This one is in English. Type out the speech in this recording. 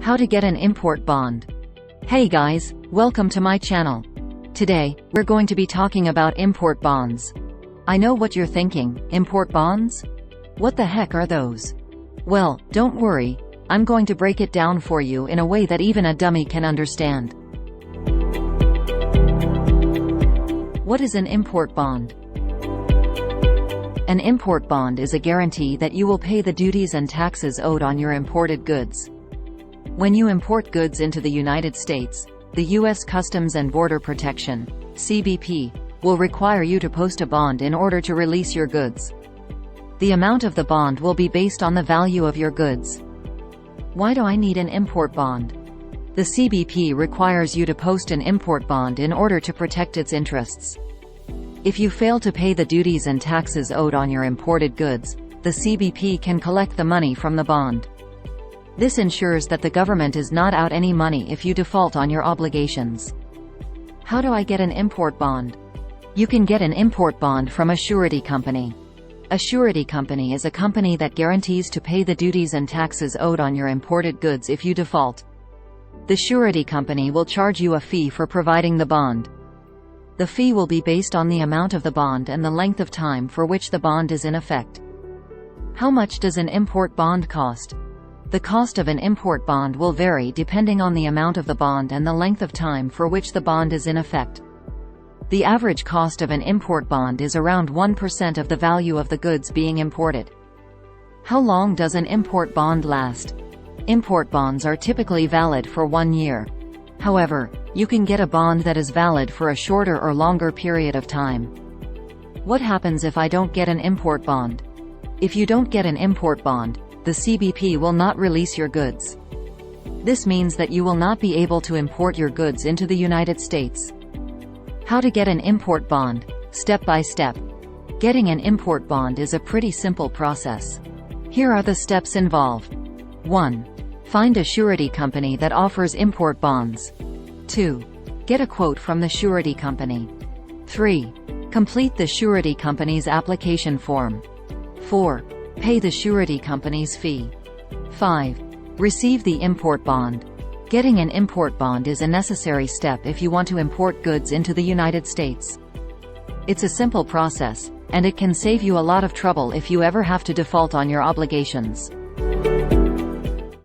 How to get an import bond. Hey guys, welcome to my channel. Today, we're going to be talking about import bonds. I know what you're thinking, import bonds? What the heck are those? Well, don't worry, I'm going to break it down for you in a way that even a dummy can understand. What is an import bond? An import bond is a guarantee that you will pay the duties and taxes owed on your imported goods. When you import goods into the United States, the U.S. Customs and Border Protection (CBP) will require you to post a bond in order to release your goods. The amount of the bond will be based on the value of your goods. Why do I need an import bond? The CBP requires you to post an import bond in order to protect its interests. If you fail to pay the duties and taxes owed on your imported goods, the CBP can collect the money from the bond. This ensures that the government is not out any money if you default on your obligations. How do I get an import bond? You can get an import bond from a surety company. A surety company is a company that guarantees to pay the duties and taxes owed on your imported goods if you default. The surety company will charge you a fee for providing the bond. The fee will be based on the amount of the bond and the length of time for which the bond is in effect. How much does an import bond cost? The cost of an import bond will vary depending on the amount of the bond and the length of time for which the bond is in effect. The average cost of an import bond is around 1% of the value of the goods being imported. How long does an import bond last? Import bonds are typically valid for 1 year. However, you can get a bond that is valid for a shorter or longer period of time. What happens if I don't get an import bond? If you don't get an import bond, the CBP will not release your goods. This means that you will not be able to import your goods into the United States. How to get an import bond, step by step. Getting an import bond is a pretty simple process. Here are the steps involved. 1. Find a surety company that offers import bonds. 2. Get a quote from the surety company. 3. Complete the surety company's application form. 4. Pay the surety company's fee. 5. Receive the import bond. Getting an import bond is a necessary step if you want to import goods into the United States. It's a simple process, and it can save you a lot of trouble if you ever have to default on your obligations.